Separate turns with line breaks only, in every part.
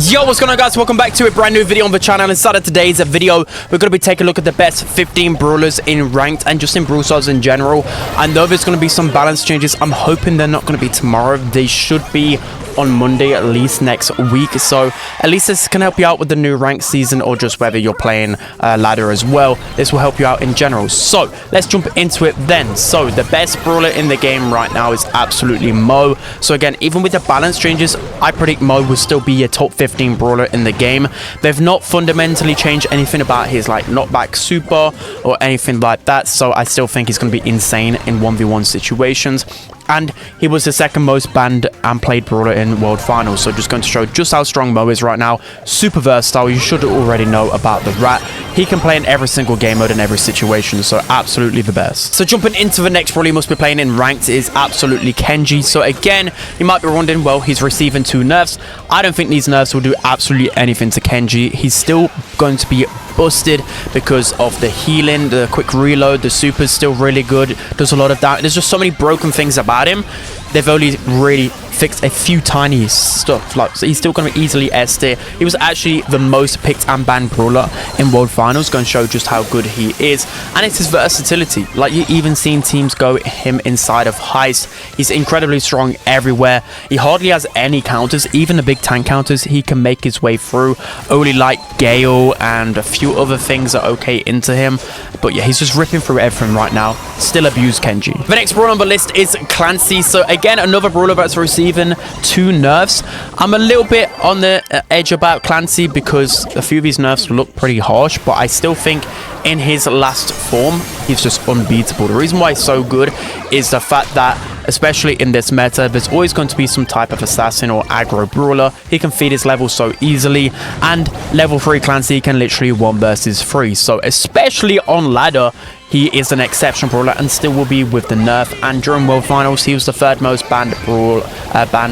Yo, what's going on, guys? Welcome back to a brand new video on the channel. Inside of today's video, we're going to be taking a look at the best 15 brawlers in ranked and just in Brawl Stars in general. I know there's going to be some balance changes. I'm hoping they're not going to be tomorrow. They should be on Monday, at least next week. So at least this can help you out with the new ranked season, or just whether you're playing ladder as well. This will help you out in general. So let's jump into it then. So the best brawler in the game right now is absolutely Mo. So again, even with the balance changes, I predict Mo will still be a top 15 brawler in the game. They've not fundamentally changed anything about his like knockback super or anything like that. So I still think he's going to be insane in 1v1 situations. And he was the second most banned and played brawler in World Finals. So just going to show just how strong Mo is right now. Super versatile. You should already know about the rat. He can play in every single game mode in every situation. So absolutely the best. So jumping into the next brawler he must be playing in ranked is absolutely Kenji. So again, you might be wondering, well, he's receiving 2 nerfs. I don't think these nerfs will do absolutely anything to Kenji. He's still going to be busted because of the healing, the quick reload. The super's still really good, does a lot of that. There's just so many broken things about him. They've only really fixed a few tiny stuff, like, so he's still going to easily S tier. He was actually the most picked and banned brawler in World Finals, going to show just how good he is. And it's his versatility. Like, you even seen teams go him inside of heist. He's incredibly strong everywhere. He hardly has any counters, even the big tank counters he can make his way through. Only like Gale and a few other things are okay into him, but yeah, he's just ripping through everything right now. Still abuse Kenji. The next brawler on the list is Clancy. So again, another brawler that's receiving 2 nerfs. I'm a little bit on the edge about Clancy because a few of these nerfs look pretty harsh, but I still think in his last form, he's just unbeatable. The reason why he's so good is the fact that, especially in this meta, there's always going to be some type of assassin or aggro brawler. He can feed his level so easily, and level 3 Clancy can literally 1 versus 3. So especially on ladder, he is an exceptional brawler and still will be with the nerf. And during World Finals, he was the 3rd most banned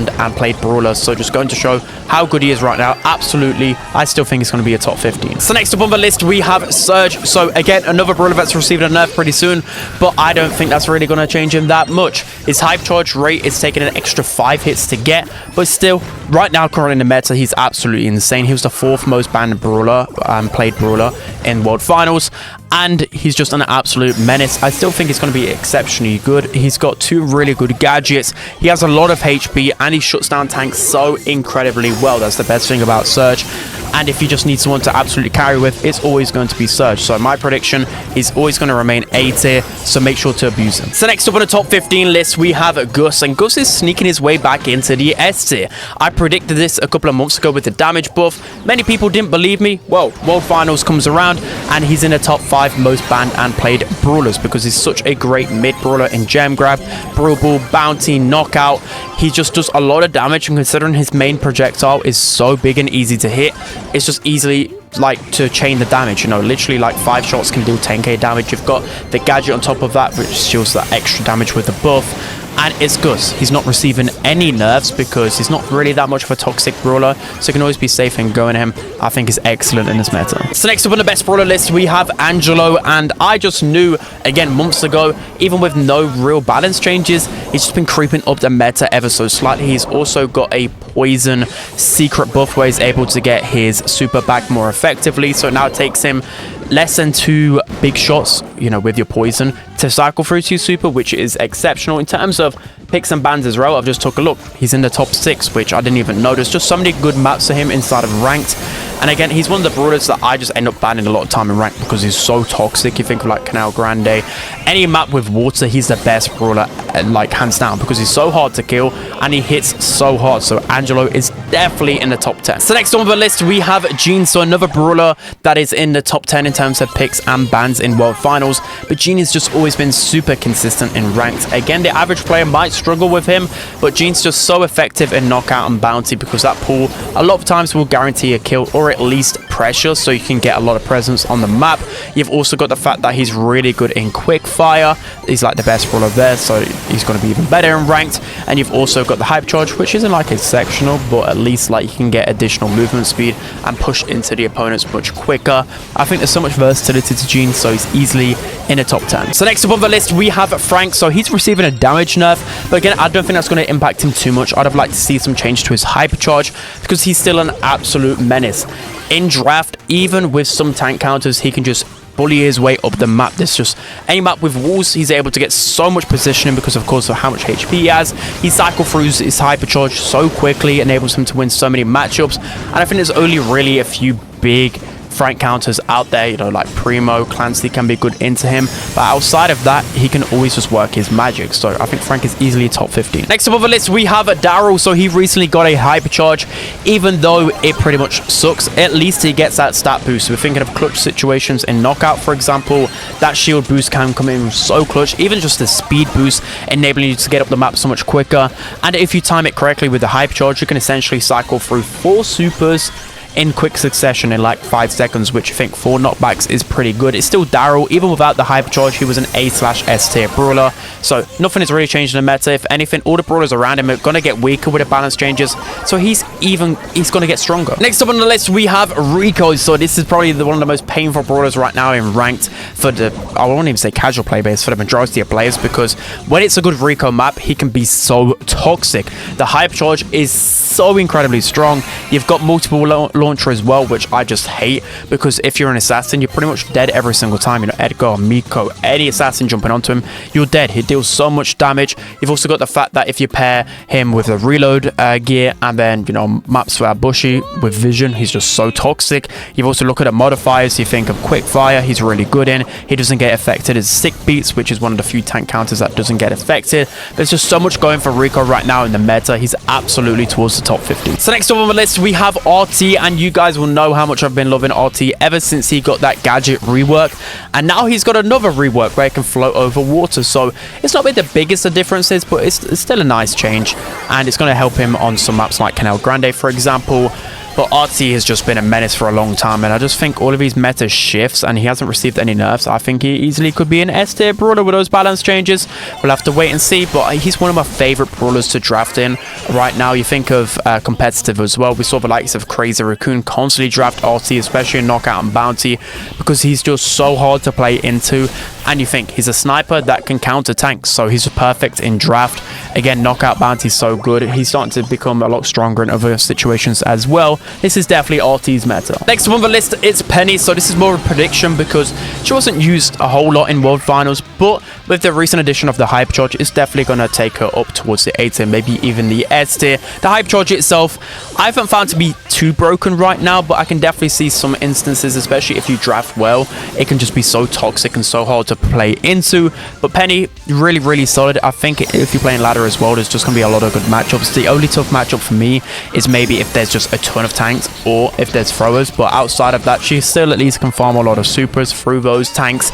and played brawler. So just going to show how good he is right now. Absolutely, I still think he's going to be a top 15. So next up on the list, we have Surge. So again, another brawler that's receiving a nerf pretty soon, but I don't think that's really going to change him that much. His hype charge rate is taking an extra 5 hits to get, but still, right now, currently in the meta, he's absolutely insane. He was the 4th most banned brawler and played brawler in World Finals, and he's just an absolute menace. I still think he's going to be exceptionally good. He's got 2 really good gadgets. He has a lot of HP, and he shuts down tanks so incredibly well. That's the best thing about Surge. And if you just need someone to absolutely carry with, it's always going to be Surge. So my prediction, he's always going to remain A tier, so make sure to abuse him. So next up on the top 15 list, we have Gus, and Gus is sneaking his way back into the S tier. I predicted this a couple of months ago with the damage buff. Many people didn't believe me. Well, World Finals comes around, and he's in the top 5 most banned and played brawlers because he's such a great mid brawler in gem grab, brawl ball, bounty, knockout. He just does a lot of damage, and considering his main projectile is so big and easy to hit, it's just easily like to chain the damage, you know, literally like 5 shots can do 10k damage. You've got the gadget on top of that, which deals that extra damage with the buff. And it's Gus. He's not receiving any nerfs because he's not really that much of a toxic brawler, so you can always be safe in going him. I think is excellent in this meta. So next up on the best brawler list, we have Angelo, and I just knew, again, months ago, even with no real balance changes, he's just been creeping up the meta ever so slightly. He's also got a poison secret buff where he's able to get his super back more effectively, so now it takes him less than 2 big shots, you know, with your poison to cycle through to super, which is exceptional. In terms of picks and bans as well, I've just took a look. He's in the top 6, which I didn't even notice. Just so many good maps for him inside of ranked. And again, he's one of the brawlers that I just end up banning a lot of time in ranked because he's so toxic. You think of like Canal Grande, any map with water, he's the best brawler, like hands down, because he's so hard to kill and he hits so hard. So Angelo is definitely in the top 10. So next on the list, we have Gene. So another brawler that is in the top 10 in terms of picks and bans in World Finals, but Gene has just always been super consistent in ranked. Again, the average player might struggle with him, but Gene's just so effective in knockout and bounty because that pool a lot of times will guarantee a kill or at least pressure, so you can get a lot of presence on the map. You've also got the fact that he's really good in quick fire. He's like the best brawler there, so he's going to be even better in ranked. And you've also got the hype charge, which isn't like exceptional, but at least like you can get additional movement speed and push into the opponents much quicker. I think there's so much versatility to Gene, so he's easily in the top 10. So next up on the list, we have Frank. So he's receiving a damage nerf, but again, I don't think that's going to impact him too much. I'd have liked to see some change to his hypercharge because he's still an absolute menace. In draft, even with some tank counters, he can just bully his way up the map. There's just any map with walls, he's able to get so much positioning because of course of how much HP he has. He cycles through his hypercharge so quickly, enables him to win so many matchups, and I think there's only really a few big Frank counters out there, you know, like Primo, Clancy can be good into him, but outside of that, he can always just work his magic. So I think Frank is easily top 15. Next up on the list, we have Daryl. So he recently got a hypercharge, even though it pretty much sucks. At least he gets that stat boost. We're thinking of clutch situations in knockout, for example. That shield boost can come in so clutch. Even just the speed boost, enabling you to get up the map so much quicker. And if you time it correctly with the hypercharge, you can essentially cycle through 4 supers in quick succession in like 5 seconds, which I think 4 knockbacks is pretty good. It's still Daryl. Even without the hypercharge, he was an A/S tier brawler, so nothing has really changed in the meta. If anything, all the brawlers around him are going to get weaker with the balance changes, so he's going to get stronger. Next up on the list, we have Recoil. So this is probably one of the most painful brawlers right now in ranked for the, I won't even say casual play base, for the majority of players, because when it's a good Recoil map, he can be so toxic. The hypercharge is so incredibly strong. You've got multiple launcher as well, which I just hate, because if you're an assassin, you're pretty much dead every single time. You know, Edgar, Miko, any assassin jumping onto him, you're dead. He deals so much damage. You've also got the fact that if you pair him with a reload gear and then, you know, maps where Bushy with vision, he's just so toxic. You've also looked at the modifiers. You think of quick fire, he's really good in. He doesn't get affected as sick beats, which is one of the few tank counters that doesn't get affected. There's just so much going for Rico right now in the meta. He's absolutely towards the top 50. So next up on the list, we have RT, and you guys will know how much I've been loving RT ever since he got that gadget rework, and now he's got another rework where he can float over water. So it's not been the biggest of differences, but it's still a nice change, and it's going to help him on some maps like Canal Grande, for example. But RT has just been a menace for a long time, and I just think all of his meta shifts, and he hasn't received any nerfs. I think he easily could be an S tier brawler with those balance changes. We'll have to wait and see, but he's one of my favorite brawlers to draft in right now. You think of competitive as well. We saw the likes of Crazy Raccoon constantly draft RT, especially in Knockout and Bounty, because he's just so hard to play into. And you think he's a sniper that can counter tanks, so he's perfect in draft. Again, Knockout Bounty is so good. He's starting to become a lot stronger in other situations as well. This is definitely RT's meta. Next on the list, it's Penny. So this is more of a prediction because she wasn't used a whole lot in World Finals, but with the recent addition of the Hype Charge, it's definitely going to take her up towards the A tier, maybe even the S tier. The Hype Charge itself, I haven't found to be too broken right now, but I can definitely see some instances, especially if you draft well, it can just be so toxic and so hard to play into. But Penny, really, really solid. I think if you're playing ladder as well, there's just going to be a lot of good matchups. The only tough matchup for me is maybe if there's just a ton of tanks or if there's throwers, but outside of that, she still at least can farm a lot of supers through those tanks.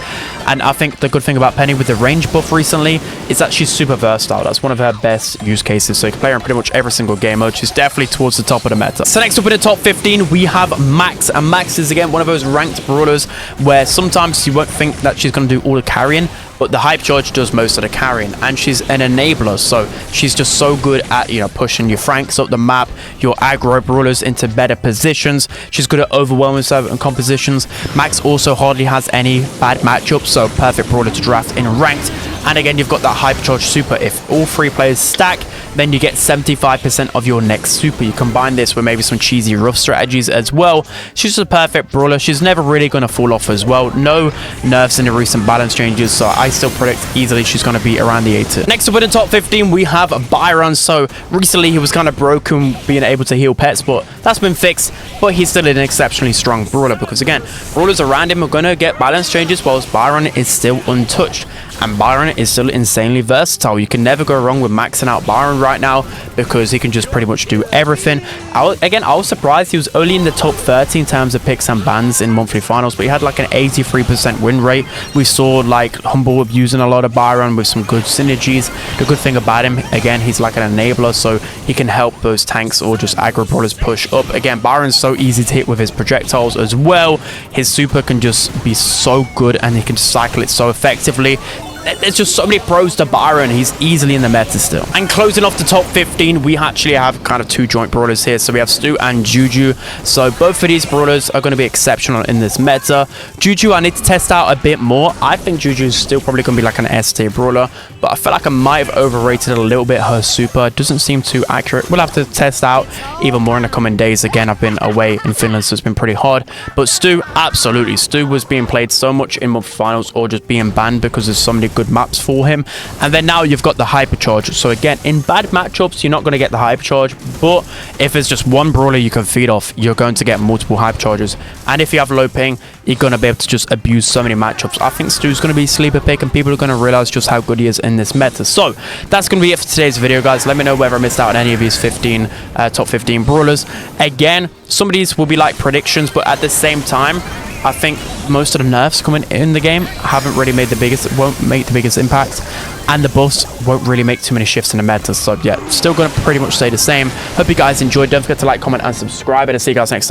And I think the good thing about Penny with the range buff recently is that she's super versatile. That's one of her best use cases, so you can play her in pretty much every single game mode. She's definitely towards the top of the meta. So next up in the top 15, we have Max, and Max is again one of those ranked brawlers where sometimes you won't think that she's going to do all the carrying, but the Hype Charge does most of the carrying, and she's an enabler, so she's just so good at, you know, pushing your Franks up the map, your aggro brawlers into better positions. She's good at overwhelming certain compositions. Max also hardly has any bad matchups, so perfect brawler to draft in ranked. And again, you've got that Hype Charge super. If all 3 players stack, then you get 75% of your next super. You combine this with maybe some cheesy rough strategies as well. She's a perfect brawler. She's never really going to fall off as well. No nerfs in the recent balance changes, so I still predict easily she's going to be around the 8 tier. Next up in the top 15, we have Byron. So recently he was kind of broken being able to heal pets, but that's been fixed. But he's still an exceptionally strong brawler because, again, brawlers around him are going to get balance changes, whilst Byron is still untouched. And Byron is still insanely versatile. You can never go wrong with maxing out Byron right now because he can just pretty much do everything. I was surprised he was only in the top 30 in terms of picks and bans in monthly finals, but he had like an 83% win rate. We saw like Humble using a lot of Byron with some good synergies. The good thing about him, again, he's like an enabler, so he can help those tanks or just aggro brawlers push up. Again, Byron's so easy to hit with his projectiles as well. His super can just be so good and he can cycle it so effectively. There's just so many pros to Byron. He's easily in the meta still. And closing off the top 15, we actually have kind of two joint brawlers here. So we have Stu and Juju. So both of these brawlers are going to be exceptional in this meta. Juju, I need to test out a bit more. I think Juju is still probably going to be like an S tier brawler, but I feel like I might have overrated a little bit her super. It doesn't seem too accurate. We'll have to test out even more in the coming days. Again, I've been away in Finland, so it's been pretty hard. But Stu, absolutely. Stu was being played so much in monthly finals or just being banned because there's so many good maps for him. And then now you've got the hypercharge. So again, in bad matchups, you're not going to get the hypercharge, but if it's just one brawler you can feed off, you're going to get multiple hypercharges. And if you have low ping, you're going to be able to just abuse so many matchups. I think Stu's going to be sleeper pick, and people are going to realize just how good he is in this meta. So that's going to be it for today's video, guys. Let me know whether I missed out on any of these top 15 brawlers. Again, some of these will be like predictions, but at the same time, I think most of the nerfs coming in the game haven't really made won't make the biggest impact, and the buffs won't really make too many shifts in the meta. So yeah, still going to pretty much stay the same. Hope you guys enjoyed. Don't forget to like, comment, and subscribe, and I'll see you guys next time.